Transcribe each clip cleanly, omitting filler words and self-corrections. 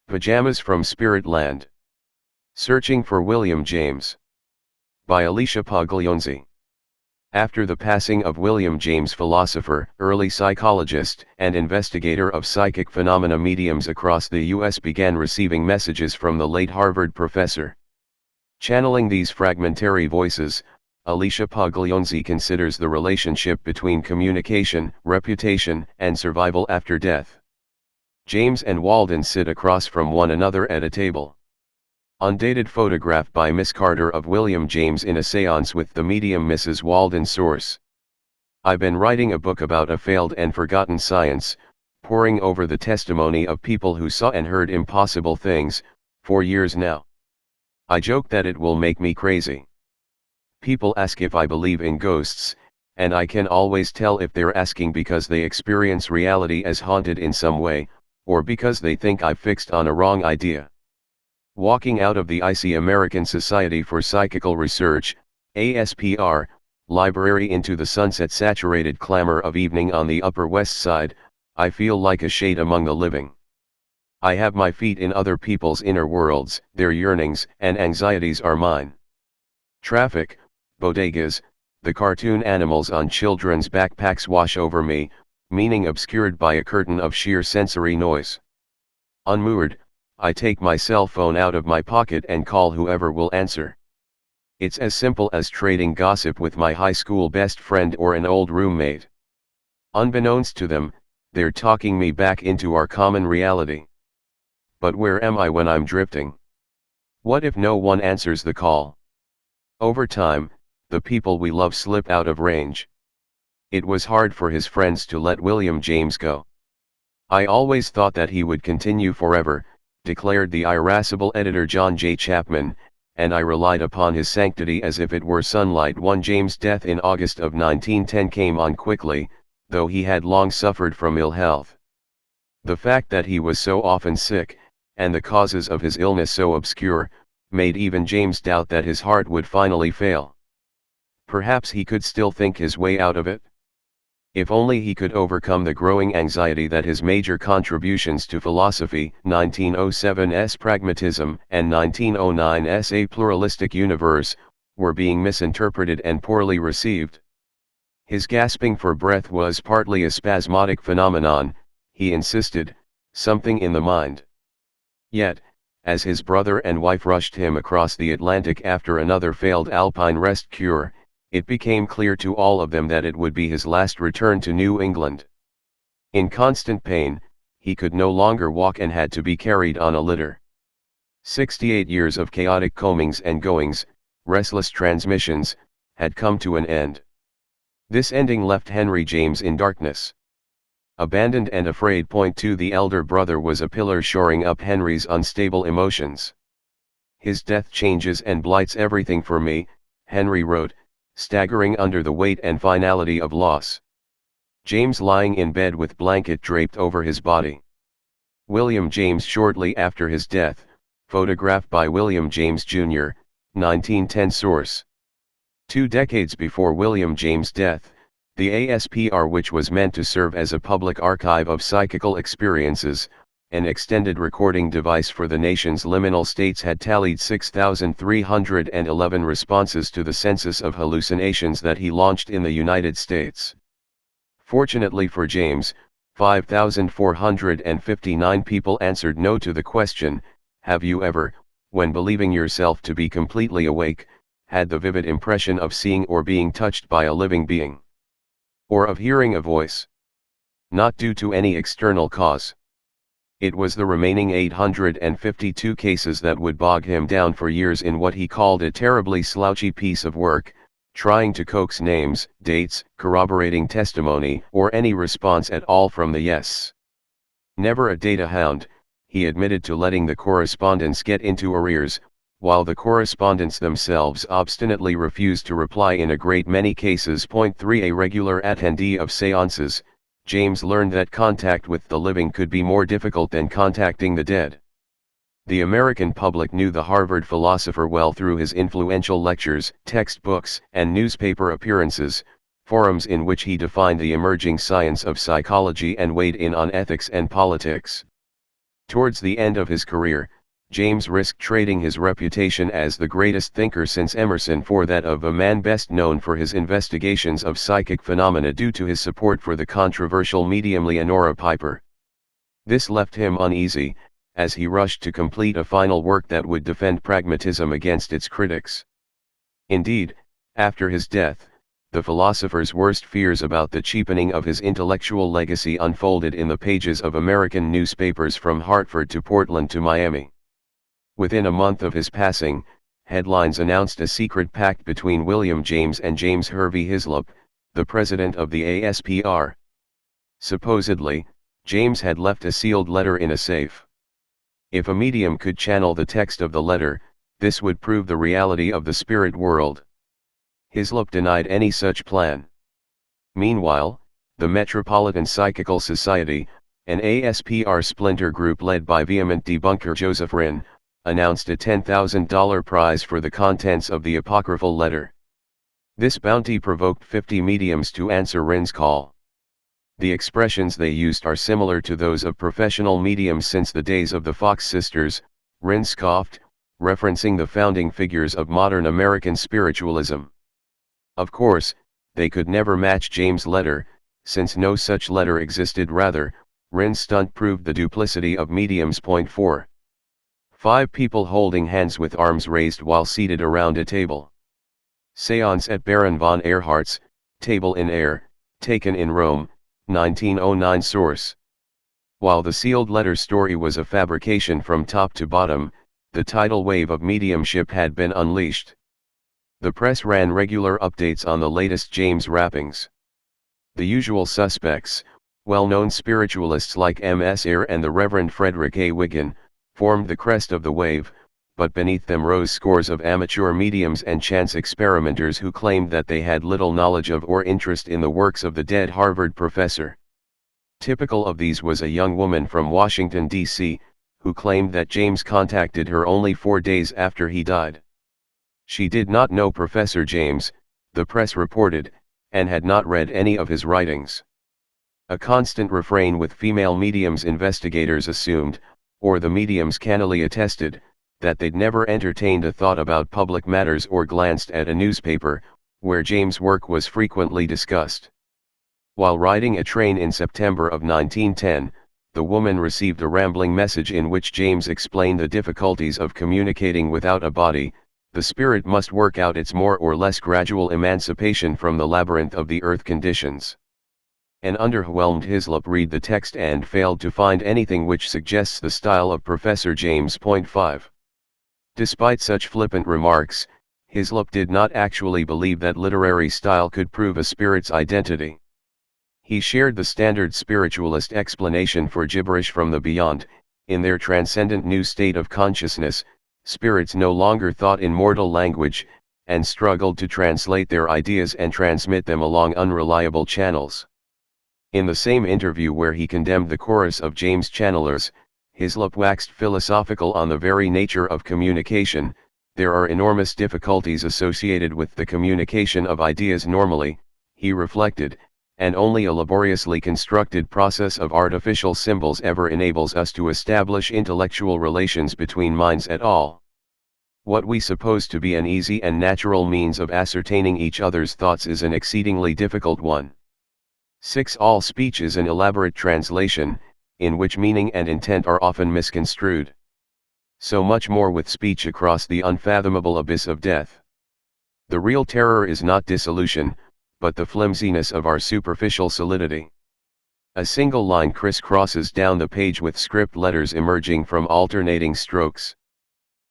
Pajamas from Spirit Land. Searching for William James. By Alicia Puglionesi. After the passing of William James, philosopher, early psychologist, and investigator of psychic phenomena, mediums across the U.S. began receiving messages from the late Harvard professor. Channeling these fragmentary voices, Alicia Puglionesi considers the relationship between communication, reputation, and survival after death. James and Walden sit across from one another at a table. Undated photograph by Miss Carter of William James in a séance with the medium Mrs. Walden. Source: I've been writing a book about a failed and forgotten science, poring over the testimony of people who saw and heard impossible things, for years now. I joke that it will make me crazy. People ask if I believe in ghosts, and I can always tell if they're asking because they experience reality as haunted in some way, or because they think I've fixed on a wrong idea. Walking out of the icy American Society for Psychical Research, ASPR, library into the sunset-saturated clamor of evening on the Upper West Side, I feel like a shade among the living. I have my feet in other people's inner worlds, their yearnings and anxieties are mine. Traffic, bodegas, the cartoon animals on children's backpacks wash over me, meaning obscured by a curtain of sheer sensory noise. Unmoored, I take my cell phone out of my pocket and call whoever will answer. It's as simple as trading gossip with my high school best friend or an old roommate. Unbeknownst to them, they're talking me back into our common reality. But where am I when I'm drifting? What if no one answers the call? Over time, the people we love slip out of range. It was hard for his friends to let William James go. I always thought that he would continue forever, declared the irascible editor John J. Chapman, and I relied upon his sanctity as if it were sunlight. One James' death in August of 1910 came on quickly, though he had long suffered from ill health. The fact that he was so often sick, and the causes of his illness so obscure, made even James doubt that his heart would finally fail. Perhaps he could still think his way out of it? If only he could overcome the growing anxiety that his major contributions to philosophy, 1907's pragmatism and 1909's A Pluralistic Universe, were being misinterpreted and poorly received. His gasping for breath was partly a spasmodic phenomenon, he insisted, something in the mind. Yet, as his brother and wife rushed him across the Atlantic after another failed alpine rest cure, it became clear to all of them that it would be his last return to New England. In constant pain, he could no longer walk and had to be carried on a litter. 68 years of chaotic comings and goings, restless transmissions, had come to an end. This ending left Henry James in darkness. Abandoned and afraid. To the elder brother was a pillar shoring up Henry's unstable emotions. His death changes and blights everything for me, Henry wrote, staggering under the weight and finality of loss. James lying in bed with blanket draped over his body. William James shortly after his death, photographed by William James Jr., 1910. Source: 2 decades before William James' death, the ASPR, which was meant to serve as a public archive of psychical experiences, an extended recording device for the nation's liminal states, had tallied 6,311 responses to the census of hallucinations that he launched in the United States. Fortunately for James, 5,459 people answered no to the question, have you ever, when believing yourself to be completely awake, had the vivid impression of seeing or being touched by a living being? Or of hearing a voice? Not due to any external cause. It was the remaining 852 cases that would bog him down for years in what he called a terribly slouchy piece of work, trying to coax names, dates, corroborating testimony, or any response at all from the yes. Never a data hound, he admitted to letting the correspondence get into arrears, while the correspondents themselves obstinately refused to reply in a great many cases. 3 A regular attendee of seances, James learned that contact with the living could be more difficult than contacting the dead. The American public knew the Harvard philosopher well through his influential lectures, textbooks, and newspaper appearances, forums in which he defined the emerging science of psychology and weighed in on ethics and politics. Towards the end of his career, James risked trading his reputation as the greatest thinker since Emerson for that of a man best known for his investigations of psychic phenomena due to his support for the controversial medium Leonora Piper. This left him uneasy, as he rushed to complete a final work that would defend pragmatism against its critics. Indeed, after his death, the philosopher's worst fears about the cheapening of his intellectual legacy unfolded in the pages of American newspapers from Hartford to Portland to Miami. Within a month of his passing, headlines announced a secret pact between William James and James Hervey Hislop, the president of the ASPR. Supposedly, James had left a sealed letter in a safe. If a medium could channel the text of the letter, this would prove the reality of the spirit world. Hislop denied any such plan. Meanwhile, the Metropolitan Psychical Society, an ASPR splinter group led by vehement debunker Joseph Rinn, announced a $10,000 prize for the contents of the apocryphal letter. This bounty provoked 50 mediums to answer Rinn's call. The expressions they used are similar to those of professional mediums since the days of the Fox sisters, Rinn scoffed, referencing the founding figures of modern American spiritualism. Of course, they could never match James' letter, since no such letter existed. Rather, Rinn's stunt proved the duplicity of mediums. 4. 5 people holding hands with arms raised while seated around a table. Séance at Baron von Erhardt's, Table in Air, taken in Rome, 1909. Source. While the sealed letter story was a fabrication from top to bottom, the tidal wave of mediumship had been unleashed. The press ran regular updates on the latest James rappings. The usual suspects, well-known spiritualists like M.S. Eyre and the Reverend Frederick A. Wiggin, formed the crest of the wave, but beneath them rose scores of amateur mediums and chance experimenters who claimed that they had little knowledge of or interest in the works of the dead Harvard professor. Typical of these was a young woman from Washington, D.C., who claimed that James contacted her only 4 days after he died. She did not know Professor James, the press reported, and had not read any of his writings. A constant refrain with female mediums, investigators assumed, or the mediums cannily attested, that they'd never entertained a thought about public matters or glanced at a newspaper, where James' work was frequently discussed. While riding a train in September of 1910, the woman received a rambling message in which James explained the difficulties of communicating without a body. The spirit must work out its more or less gradual emancipation from the labyrinth of the earth conditions. An underwhelmed Hislop read the text and failed to find anything which suggests the style of Professor James. 5. Despite such flippant remarks, Hislop did not actually believe that literary style could prove a spirit's identity. He shared the standard spiritualist explanation for gibberish from the beyond. In their transcendent new state of consciousness, spirits no longer thought in mortal language, and struggled to translate their ideas and transmit them along unreliable channels. In the same interview where he condemned the chorus of James channelers, Hislop waxed philosophical on the very nature of communication. There are enormous difficulties associated with the communication of ideas normally, he reflected, and only a laboriously constructed process of artificial symbols ever enables us to establish intellectual relations between minds at all. What we suppose to be an easy and natural means of ascertaining each other's thoughts is an exceedingly difficult one. 6. All speech is an elaborate translation, in which meaning and intent are often misconstrued. So much more with speech across the unfathomable abyss of death. The real terror is not dissolution, but the flimsiness of our superficial solidity. A single line crisscrosses down the page with script letters emerging from alternating strokes.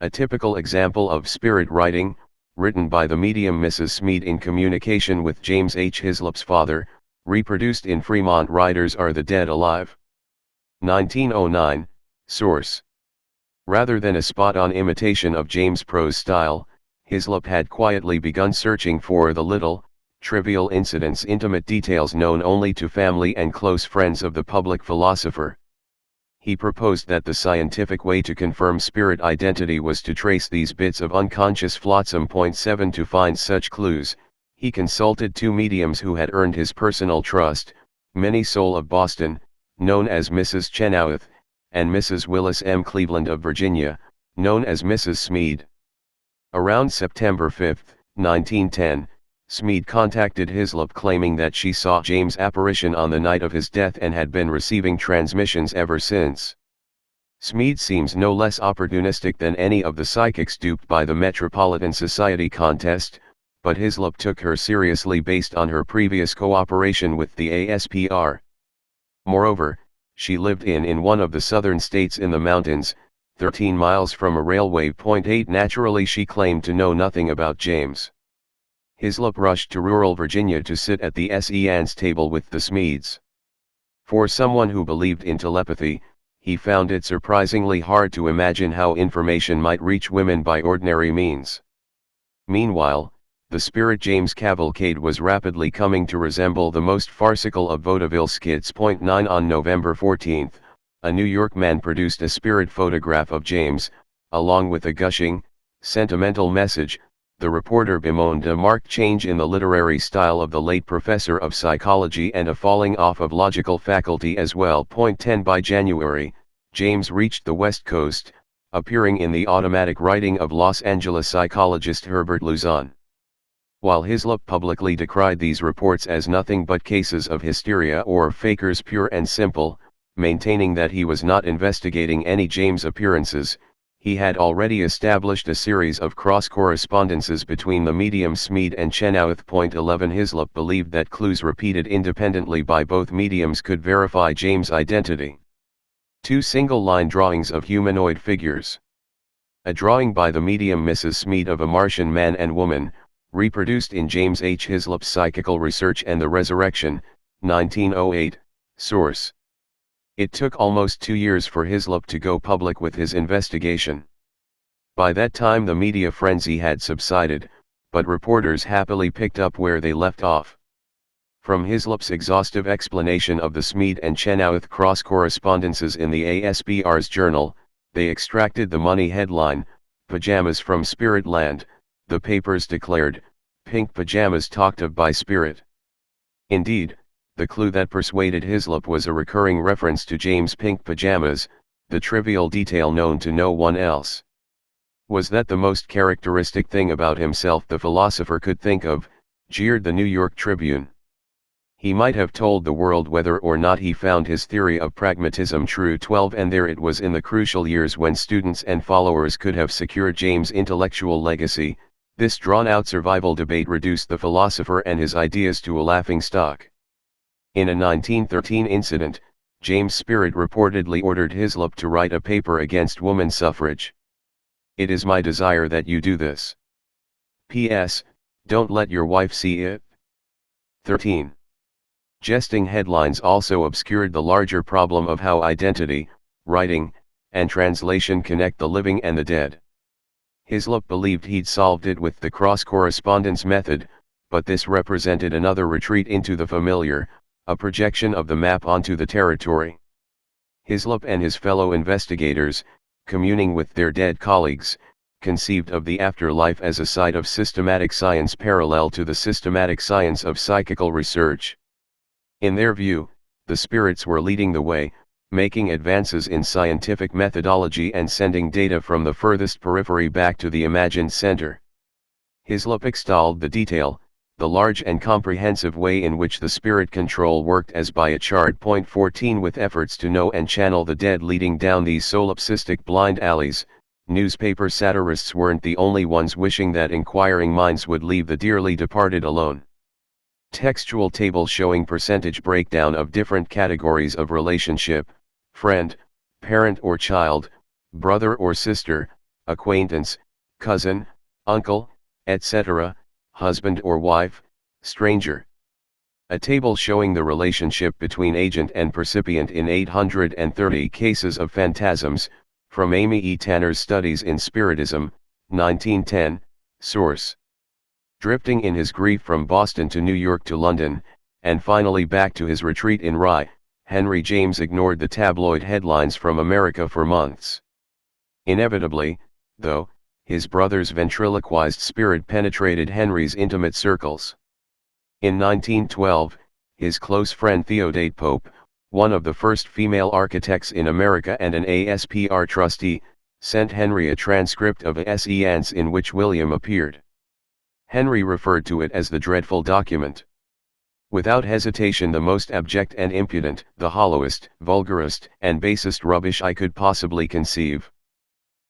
A typical example of spirit writing, written by the medium Mrs. Smead in communication with James H. Hislop's father, reproduced in Fremont Writers Are the Dead Alive? 1909, source. Rather than a spot-on imitation of James' prose style, Hislop had quietly begun searching for the little, trivial incidents, intimate details known only to family and close friends of the public philosopher. He proposed that the scientific way to confirm spirit identity was to trace these bits of unconscious flotsam. 7. To find such clues, he consulted 2 mediums who had earned his personal trust, Minnie Soul of Boston, known as Mrs. Chenoweth, and Mrs. Willis M. Cleveland of Virginia, known as Mrs. Smead. Around September 5, 1910, Smead contacted Hislop claiming that she saw James' apparition on the night of his death and had been receiving transmissions ever since. Smead seems no less opportunistic than any of the psychics duped by the Metropolitan Society contest, but Hislop took her seriously based on her previous cooperation with the ASPR. Moreover, she lived in one of the southern states in the mountains, 13 miles from a railway point. 8 Naturally she claimed to know nothing about James. Hislop rushed to rural Virginia to sit at the seance table with the Smeads. For someone who believed in telepathy, he found it surprisingly hard to imagine how information might reach women by ordinary means. Meanwhile, the Spirit James cavalcade was rapidly coming to resemble the most farcical of vaudeville skits. 9 On November 14, a New York man produced a spirit photograph of James, along with a gushing, sentimental message. The reporter bemoaned a marked change in the literary style of the late professor of psychology and a falling off of logical faculty as well. 10 By January, James reached the West Coast, appearing in the automatic writing of Los Angeles psychologist Herbert Luzon. While Hislop publicly decried these reports as nothing but cases of hysteria or fakers pure and simple, maintaining that he was not investigating any James appearances, he had already established a series of cross-correspondences between the medium Smead and Chenoweth. 11 Hislop believed that clues repeated independently by both mediums could verify James' identity. 2 single-line drawings of humanoid figures. A drawing by the medium Mrs. Smead of a Martian man and woman, reproduced in James H. Hislop's Psychical Research and the Resurrection, 1908, source. It took almost 2 years for Hislop to go public with his investigation. By that time the media frenzy had subsided, but reporters happily picked up where they left off. From Hislop's exhaustive explanation of the Smead and Chenoweth cross-correspondences in the ASPR's journal, they extracted the money headline, "Pajamas from Spirit Land." The papers declared, "Pink pajamas talked of by Spirit." Indeed, the clue that persuaded Hislop was a recurring reference to James' pink pajamas, the trivial detail known to no one else. Was that the most characteristic thing about himself the philosopher could think of, jeered the New York Tribune. He might have told the world whether or not he found his theory of pragmatism true. 12 And there it was in the crucial years when students and followers could have secured James' intellectual legacy. This drawn-out survival debate reduced the philosopher and his ideas to a laughingstock. In a 1913 incident, James' spirit reportedly ordered Hislop to write a paper against woman suffrage. "It is my desire that you do this. P.S. Don't let your wife see it." 13. Jesting headlines also obscured the larger problem of how identity, writing, and translation connect the living and the dead. Hislop believed he'd solved it with the cross-correspondence method, but this represented another retreat into the familiar, a projection of the map onto the territory. Hislop and his fellow investigators, communing with their dead colleagues, conceived of the afterlife as a site of systematic science parallel to the systematic science of psychical research. In their view, the spirits were leading the way, making advances in scientific methodology and sending data from the furthest periphery back to the imagined center. Hislop extolled the detail, the large and comprehensive way in which the spirit control worked as by a chart. 14 With efforts to know and channel the dead leading down these solipsistic blind alleys, newspaper satirists weren't the only ones wishing that inquiring minds would leave the dearly departed alone. Textual table showing percentage breakdown of different categories of relationship: friend, parent or child, brother or sister, acquaintance, cousin, uncle, etc., husband or wife, stranger. A table showing the relationship between agent and percipient in 830 cases of phantasms, from Amy E. Tanner's Studies in Spiritism, 1910, source. Drifting in his grief from Boston to New York to London, and finally back to his retreat in Rye, Henry James ignored the tabloid headlines from America for months. Inevitably, though, his brother's ventriloquized spirit penetrated Henry's intimate circles. In 1912, his close friend Theodate Pope, one of the first female architects in America and an ASPR trustee, sent Henry a transcript of a séance in which William appeared. Henry referred to it as the dreadful document. Without hesitation, the most abject and impudent, the hollowest, vulgarest, and basest rubbish I could possibly conceive.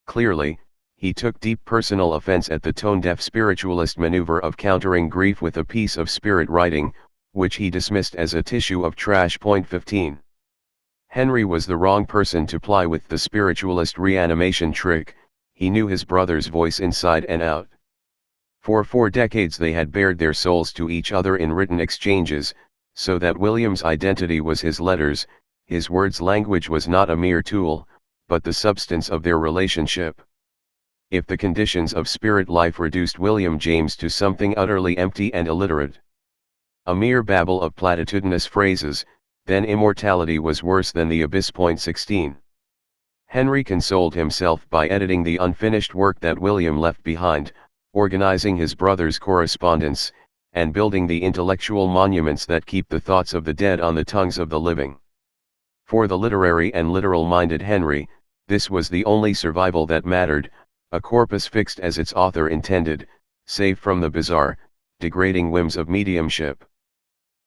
Clearly, he took deep personal offense at the tone-deaf spiritualist maneuver of countering grief with a piece of spirit writing, which he dismissed as a tissue of trash. Point 15. Henry was the wrong person to ply with the spiritualist reanimation trick. He knew his brother's voice inside and out. For 4 decades they had bared their souls to each other in written exchanges, so that William's identity was his letters, his words' language was not a mere tool, but the substance of their relationship. If the conditions of spirit life reduced William James to something utterly empty and illiterate, a mere babble of platitudinous phrases, then immortality was worse than the abyss. Point 16. Henry consoled himself by editing the unfinished work that William left behind, organizing his brother's correspondence, and building the intellectual monuments that keep the thoughts of the dead on the tongues of the living. For the literary and literal-minded Henry, this was the only survival that mattered, a corpus fixed as its author intended, save from the bizarre, degrading whims of mediumship.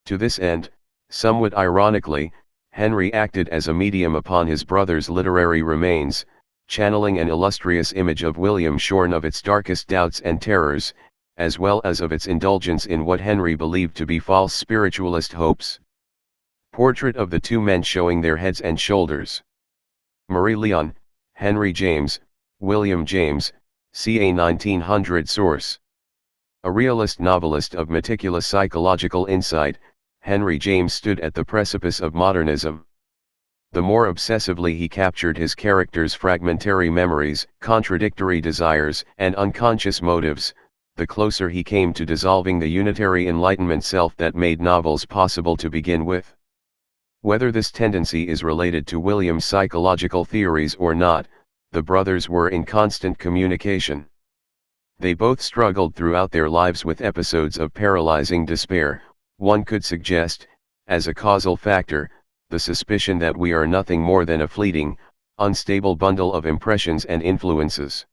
To this end, somewhat ironically, Henry acted as a medium upon his brother's literary remains, channeling an illustrious image of William shorn of its darkest doubts and terrors, as well as of its indulgence in what Henry believed to be false spiritualist hopes. Portrait of the two men showing their heads and shoulders. Marie Leon, Henry James, William James, ca. 1900. Source. A realist novelist of meticulous psychological insight, Henry James stood at the precipice of modernism. The more obsessively he captured his characters' fragmentary memories, contradictory desires, and unconscious motives, the closer he came to dissolving the unitary Enlightenment self that made novels possible to begin with. Whether this tendency is related to William's psychological theories or not, the brothers were in constant communication. They both struggled throughout their lives with episodes of paralyzing despair. One could suggest, as a causal factor, the suspicion that we are nothing more than a fleeting, unstable bundle of impressions and influences.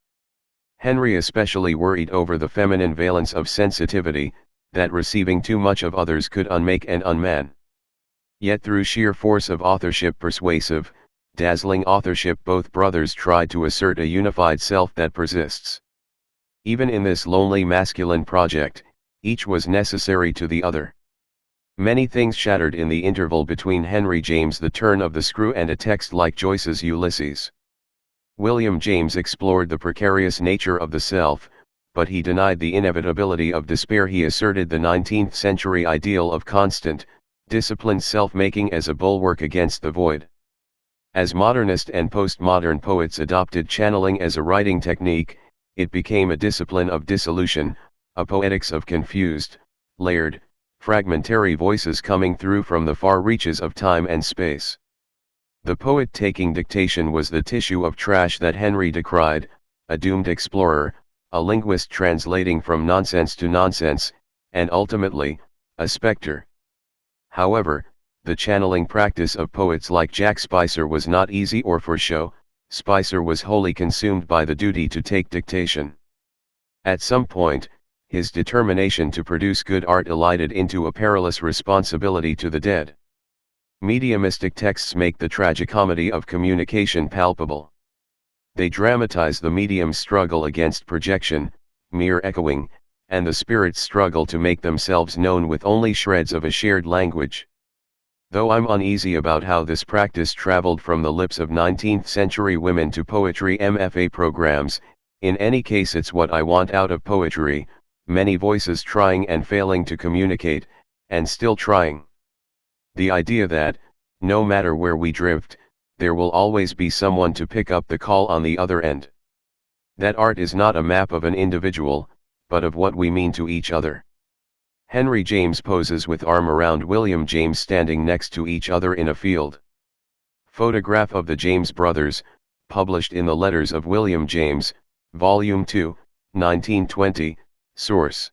Henry especially worried over the feminine valence of sensitivity, that receiving too much of others could unmake and unman. Yet through sheer force of authorship, persuasive, dazzling authorship, both brothers tried to assert a unified self that persists. Even in this lonely masculine project, each was necessary to the other. Many things shattered in the interval between Henry James' The Turn of the Screw and a text like Joyce's Ulysses. William James explored the precarious nature of the self, but he denied the inevitability of despair. He asserted the 19th century ideal of constant, disciplined self-making as a bulwark against the void. As modernist and postmodern poets adopted channeling as a writing technique, it became a discipline of dissolution, a poetics of confused, layered, fragmentary voices coming through from the far reaches of time and space. The poet taking dictation was the tissue of trash that Henry decried, a doomed explorer, a linguist translating from nonsense to nonsense, and ultimately, a spectre. However, the channeling practice of poets like Jack Spicer was not easy or for show. Spicer was wholly consumed by the duty to take dictation. At some point, his determination to produce good art elided into a perilous responsibility to the dead. Mediumistic texts make the tragicomedy of communication palpable. They dramatize the medium's struggle against projection, mere echoing, and the spirit's struggle to make themselves known with only shreds of a shared language. Though I'm uneasy about how this practice traveled from the lips of 19th century women to poetry MFA programs, in any case it's what I want out of poetry, many voices trying and failing to communicate, and still trying. The idea that, no matter where we drift, there will always be someone to pick up the call on the other end. That art is not a map of an individual, but of what we mean to each other. Henry James poses with arm around William James standing next to each other in a field. Photograph of the James brothers, published in the Letters of William James, Volume 2, 1920, Source.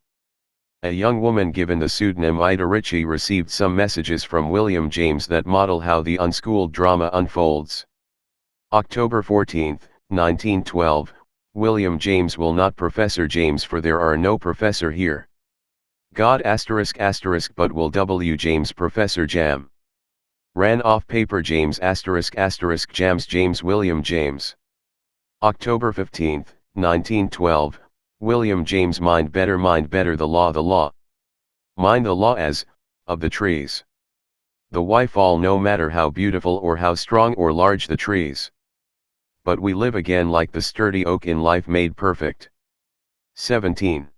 A young woman given the pseudonym Ida Ritchie received some messages from William James that model how the unschooled drama unfolds. October 14, 1912, William James will not Professor James for there are no professor here. God *** but will W. James Professor Jam. Ran off paper James *** Jams James William James. October 15, 1912, William James mind better the law. Mind the law as, of the trees. The why fall no matter how beautiful or how strong or large the trees. But we live again like the sturdy oak in life made perfect. 17.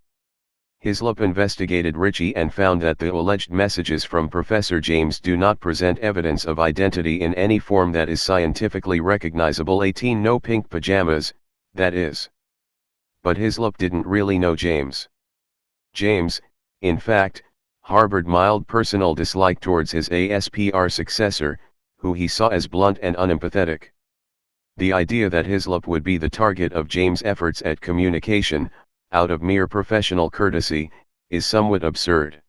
Hislop investigated Ritchie and found that the alleged messages from Professor James do not present evidence of identity in any form that is scientifically recognizable. 18. No pink pajamas, that is. But Hislop didn't really know James. James, in fact, harbored mild personal dislike towards his ASPR successor, who he saw as blunt and unempathetic. The idea that Hislop would be the target of James' efforts at communication, out of mere professional courtesy, is somewhat absurd.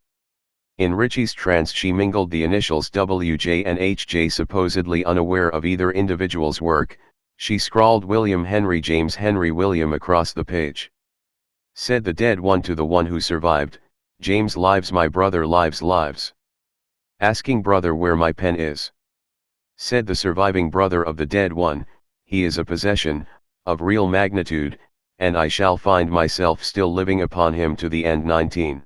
In Ritchie's trance she mingled the initials WJ and HJ. Supposedly unaware of either individual's work, she scrawled William Henry James Henry William across the page. Said the dead one to the one who survived, James lives my brother lives. Asking brother where my pen is. Said the surviving brother of the dead one, he is a possession, of real magnitude, and I shall find myself still living upon him to the end. 19.